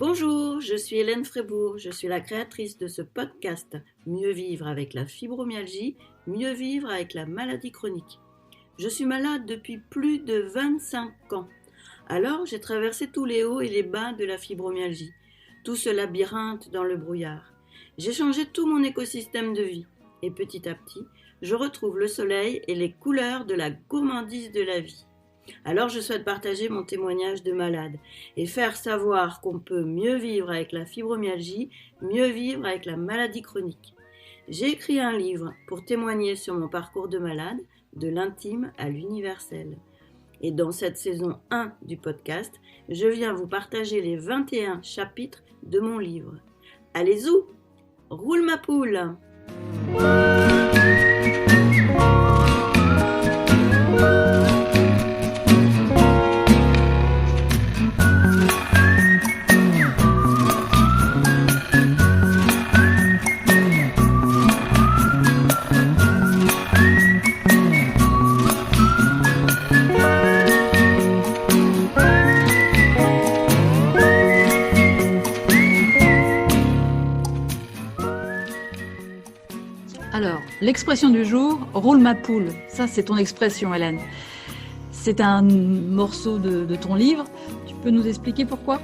Bonjour, je suis Hélène Frébourg, je suis la créatrice de ce podcast Mieux vivre avec la fibromyalgie, mieux vivre avec la maladie chronique. Je suis malade depuis plus de 25 ans. Alors j'ai traversé tous les hauts et les bas de la fibromyalgie, tout ce labyrinthe dans le brouillard. J'ai changé tout mon écosystème de vie et petit à petit, je retrouve le soleil et les couleurs de la gourmandise de la vie. Alors je souhaite partager mon témoignage de malade et faire savoir qu'on peut mieux vivre avec la fibromyalgie, mieux vivre avec la maladie chronique. J'ai écrit un livre pour témoigner sur mon parcours de malade, de l'intime à l'universel. Et dans cette saison 1 du podcast, je viens vous partager les 21 chapitres de mon livre. Allez zou, roule ma poule! Alors, l'expression du jour, roule ma poule. Ça, c'est ton expression, Hélène. C'est un morceau de ton livre. Tu peux nous expliquer pourquoi ?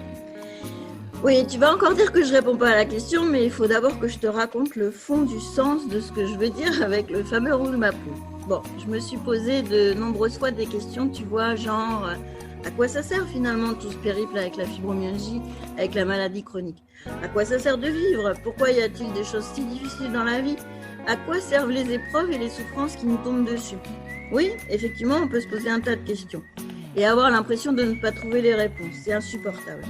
Oui, tu vas encore dire que je réponds pas à la question, mais il faut d'abord que je te raconte le fond du sens de ce que je veux dire avec le fameux roule ma poule. Bon, je me suis posé de nombreuses fois des questions, tu vois, genre à quoi ça sert finalement tout ce périple avec la fibromyalgie, avec la maladie chronique ? À quoi ça sert de vivre ? Pourquoi y a-t-il des choses si difficiles dans la vie ? À quoi servent les épreuves et les souffrances qui nous tombent dessus ? Oui, effectivement, on peut se poser un tas de questions et avoir l'impression de ne pas trouver les réponses. C'est insupportable.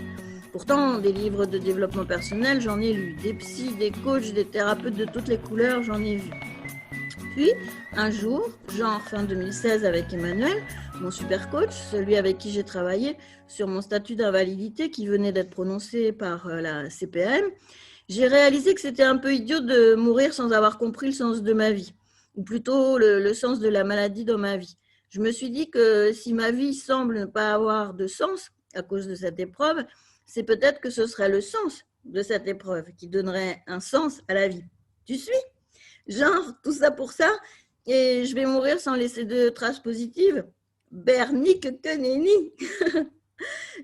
Pourtant, des livres de développement personnel, j'en ai lu. Des psys, des coachs, des thérapeutes de toutes les couleurs, j'en ai vu. Puis, un jour, genre fin 2016 avec Emmanuel, mon super coach, celui avec qui j'ai travaillé sur mon statut d'invalidité qui venait d'être prononcé par la CPAM, j'ai réalisé que c'était un peu idiot de mourir sans avoir compris le sens de ma vie, ou plutôt le sens de la maladie dans ma vie. Je me suis dit que si ma vie semble ne pas avoir de sens à cause de cette épreuve, c'est peut-être que ce serait le sens de cette épreuve qui donnerait un sens à la vie. Tu suis ? Genre, tout ça pour ça, et je vais mourir sans laisser de traces positives ? Bernique que nenni.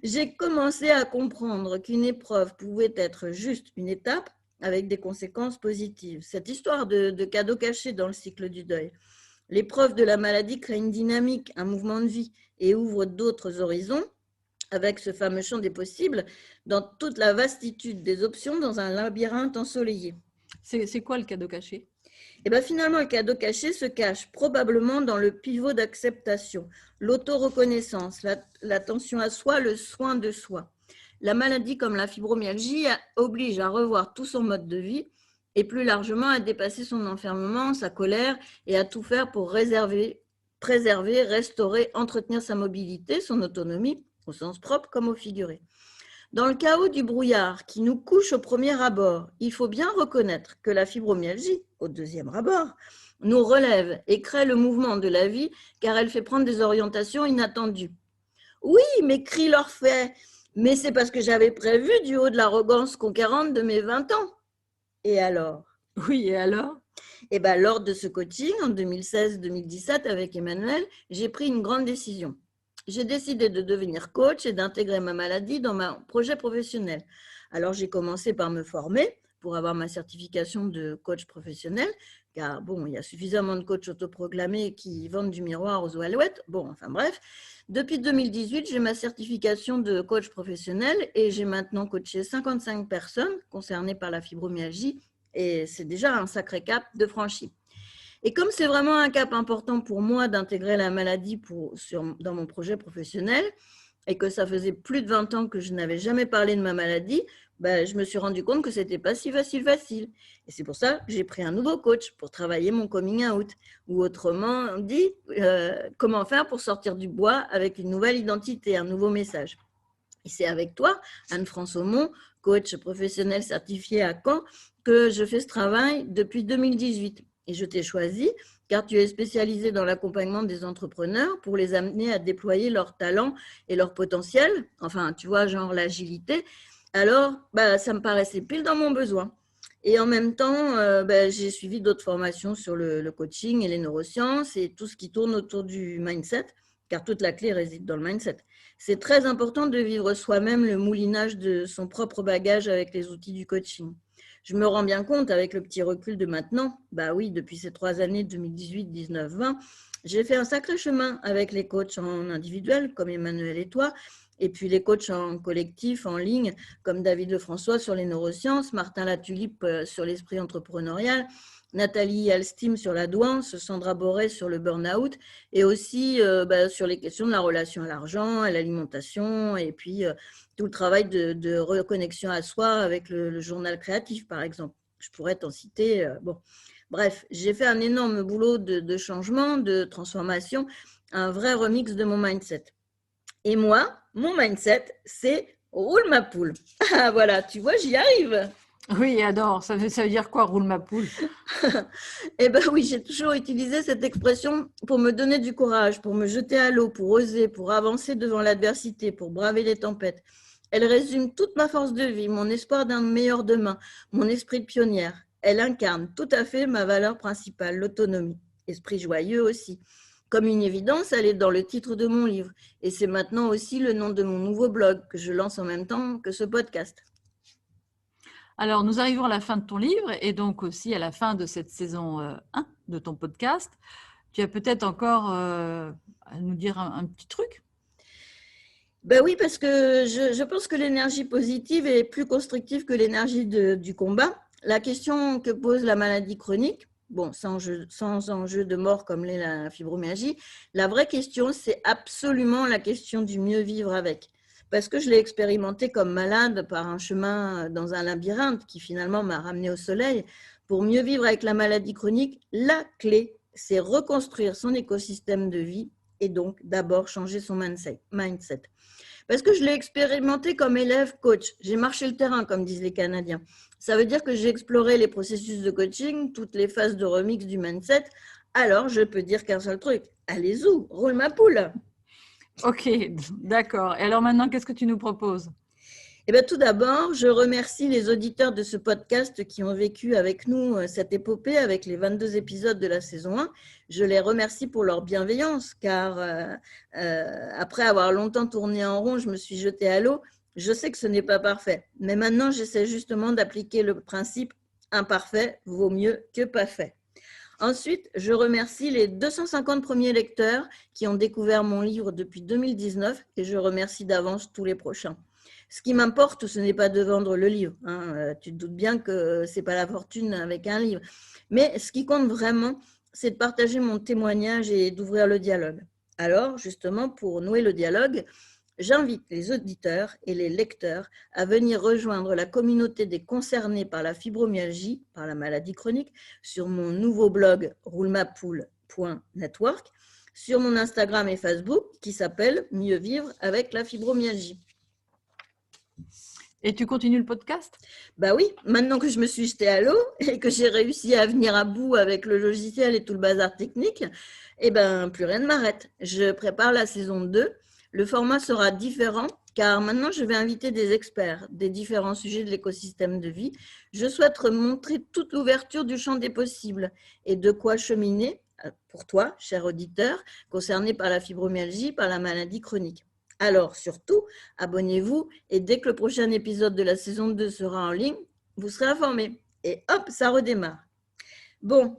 J'ai commencé à comprendre qu'une épreuve pouvait être juste une étape avec des conséquences positives. Cette histoire de cadeau caché dans le cycle du deuil. L'épreuve de la maladie crée une dynamique, un mouvement de vie et ouvre d'autres horizons avec ce fameux champ des possibles dans toute la vastitude des options dans un labyrinthe ensoleillé. C'est quoi le cadeau caché ? Et bien finalement, le cadeau caché se cache probablement dans le pivot d'acceptation, l'auto-reconnaissance, l'attention à soi, le soin de soi. La maladie comme la fibromyalgie oblige à revoir tout son mode de vie et plus largement à dépasser son enfermement, sa colère et à tout faire pour préserver, restaurer, entretenir sa mobilité, son autonomie, au sens propre comme au figuré. Dans le chaos du brouillard qui nous couche au premier abord, il faut bien reconnaître que la fibromyalgie, au deuxième abord, nous relève et crée le mouvement de la vie car elle fait prendre des orientations inattendues. Oui, mais crie l'Orphée, mais c'est parce que j'avais prévu du haut de l'arrogance conquérante de mes 20 ans. Et alors ? Oui, et alors ? Eh bien, lors de ce coaching en 2016-2017 avec Emmanuel, j'ai pris une grande décision. J'ai décidé de devenir coach et d'intégrer ma maladie dans mon projet professionnel. Alors, j'ai commencé par me former pour avoir ma certification de coach professionnel, car bon, il y a suffisamment de coachs autoproclamés qui vendent du miroir aux alouettes. Bon, enfin bref. Depuis 2018, j'ai ma certification de coach professionnel et j'ai maintenant coaché 55 personnes concernées par la fibromyalgie et c'est déjà un sacré cap de franchi. Et comme c'est vraiment un cap important pour moi d'intégrer la maladie dans mon projet professionnel et que ça faisait plus de 20 ans que je n'avais jamais parlé de ma maladie, je me suis rendu compte que ce n'était pas si facile. Et c'est pour ça que j'ai pris un nouveau coach pour travailler mon coming out. Ou autrement dit, comment faire pour sortir du bois avec une nouvelle identité, un nouveau message. Et c'est avec toi, Anne-France Aumont, coach professionnel certifié à Caen, que je fais ce travail depuis 2018. Et je t'ai choisi car tu es spécialisée dans l'accompagnement des entrepreneurs pour les amener à déployer leur talent et leur potentiel, enfin, tu vois, genre l'agilité, Alors, ça me paraissait pile dans mon besoin. Et en même temps, j'ai suivi d'autres formations sur le coaching et les neurosciences et tout ce qui tourne autour du mindset, car toute la clé réside dans le mindset. C'est très important de vivre soi-même le moulinage de son propre bagage avec les outils du coaching. Je me rends bien compte avec le petit recul de maintenant, oui, depuis ces 3 années 2018, 19, 20, j'ai fait un sacré chemin avec les coachs en individuel, comme Emmanuel et toi, et puis les coachs en collectif, en ligne, comme David Lefrançois sur les neurosciences, Martin Latulippe sur l'esprit entrepreneurial, Nathalie Alstim sur la douance, Sandra Boré sur le burn-out, et aussi sur les questions de la relation à l'argent, à l'alimentation, et puis tout le travail de reconnexion à soi avec le journal créatif, par exemple. Je pourrais t'en citer. Bref, j'ai fait un énorme boulot de changement, de transformation, un vrai remix de mon mindset. Et moi, mon mindset, c'est roule ma poule. Ah voilà, tu vois, j'y arrive. Oui, adore. Ça veut dire quoi, roule ma poule? Eh bien oui, j'ai toujours utilisé cette expression pour me donner du courage, pour me jeter à l'eau, pour oser, pour avancer devant l'adversité, pour braver les tempêtes. Elle résume toute ma force de vie, mon espoir d'un meilleur demain, mon esprit de pionnière. Elle incarne tout à fait ma valeur principale, l'autonomie. Esprit joyeux aussi. Comme une évidence, elle est dans le titre de mon livre. Et c'est maintenant aussi le nom de mon nouveau blog que je lance en même temps que ce podcast. Alors, nous arrivons à la fin de ton livre et donc aussi à la fin de cette saison 1 de ton podcast. Tu as peut-être encore à nous dire un petit truc? Oui, parce que je pense que l'énergie positive est plus constructive que l'énergie du combat. La question que pose la maladie chronique, sans enjeu de mort comme l'est la fibromyalgie, la vraie question, c'est absolument la question du mieux vivre avec. Parce que je l'ai expérimenté comme malade par un chemin dans un labyrinthe qui finalement m'a ramené au soleil. Pour mieux vivre avec la maladie chronique, la clé, c'est reconstruire son écosystème de vie et donc d'abord changer son mindset. Parce que je l'ai expérimenté comme élève coach. J'ai marché le terrain, comme disent les Canadiens. Ça veut dire que j'ai exploré les processus de coaching, toutes les phases de remix du mindset. Alors, je peux dire qu'un seul truc. Allez-y, roule ma poule. Ok, d'accord. Et alors maintenant, qu'est-ce que tu nous proposes? Tout d'abord, je remercie les auditeurs de ce podcast qui ont vécu avec nous cette épopée avec les 22 épisodes de la saison 1. Je les remercie pour leur bienveillance car après avoir longtemps tourné en rond, je me suis jetée à l'eau. Je sais que ce n'est pas parfait, mais maintenant, j'essaie justement d'appliquer le principe imparfait vaut mieux que pas fait. Ensuite, je remercie les 250 premiers lecteurs qui ont découvert mon livre depuis 2019 et je remercie d'avance tous les prochains. Ce qui m'importe, ce n'est pas de vendre le livre. Tu te doutes bien que ce n'est pas la fortune avec un livre. Mais ce qui compte vraiment, c'est de partager mon témoignage et d'ouvrir le dialogue. Alors, justement, pour nouer le dialogue, j'invite les auditeurs et les lecteurs à venir rejoindre la communauté des concernés par la fibromyalgie, par la maladie chronique, sur mon nouveau blog roulemappoule.network, sur mon Instagram et Facebook qui s'appelle Mieux vivre avec la fibromyalgie. Et tu continues le podcast? Oui, maintenant que je me suis jetée à l'eau et que j'ai réussi à venir à bout avec le logiciel et tout le bazar technique, plus rien ne m'arrête. Je prépare la saison 2. Le format sera différent car maintenant je vais inviter des experts des différents sujets de l'écosystème de vie. Je souhaite montrer toute l'ouverture du champ des possibles et de quoi cheminer pour toi, cher auditeur, concerné par la fibromyalgie, par la maladie chronique. Alors, surtout, abonnez-vous et dès que le prochain épisode de la saison 2 sera en ligne, vous serez informés. Et hop, ça redémarre. Bon,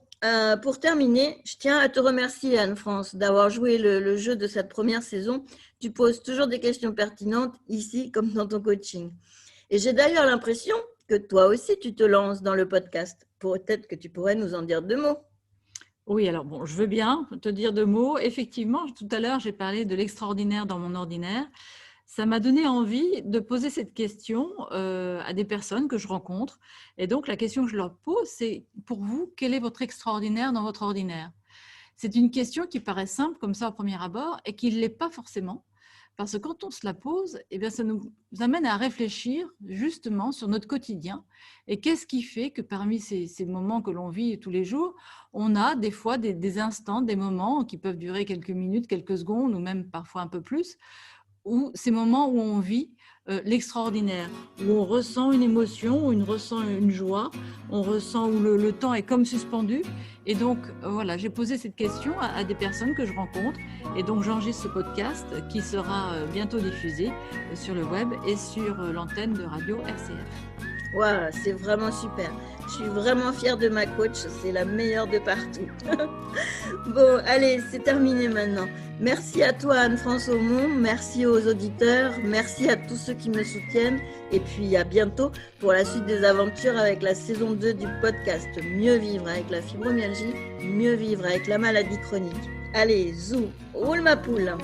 pour terminer, je tiens à te remercier, Anne-France, d'avoir joué le jeu de cette première saison. Tu poses toujours des questions pertinentes ici comme dans ton coaching. Et j'ai d'ailleurs l'impression que toi aussi, tu te lances dans le podcast. Peut-être que tu pourrais nous en dire 2 mots. Oui, alors bon, je veux bien te dire 2 mots. Effectivement, tout à l'heure, j'ai parlé de l'extraordinaire dans mon ordinaire. Ça m'a donné envie de poser cette question à des personnes que je rencontre. Et donc, la question que je leur pose, c'est pour vous, quel est votre extraordinaire dans votre ordinaire? C'est une question qui paraît simple comme ça au premier abord et qui ne l'est pas forcément. Parce que quand on se la pose, ça nous amène à réfléchir justement sur notre quotidien et qu'est-ce qui fait que parmi ces moments que l'on vit tous les jours, on a des fois des instants, des moments qui peuvent durer quelques minutes, quelques secondes ou même parfois un peu plus, où ces moments où on vit l'extraordinaire, où on ressent une émotion, où on ressent une joie, on ressent où le temps est comme suspendu. Et donc, voilà, j'ai posé cette question à des personnes que je rencontre. Et donc, j'enregistre ce podcast qui sera bientôt diffusé sur le web et sur l'antenne de radio RCF. Waouh, c'est vraiment super. Je suis vraiment fière de ma coach, c'est la meilleure de partout. Bon, allez, c'est terminé maintenant. Merci à toi Anne-France Aumont, merci aux auditeurs, merci à tous ceux qui me soutiennent et puis à bientôt pour la suite des aventures avec la saison 2 du podcast Mieux vivre avec la fibromyalgie, mieux vivre avec la maladie chronique. Allez, zou, roule ma poule.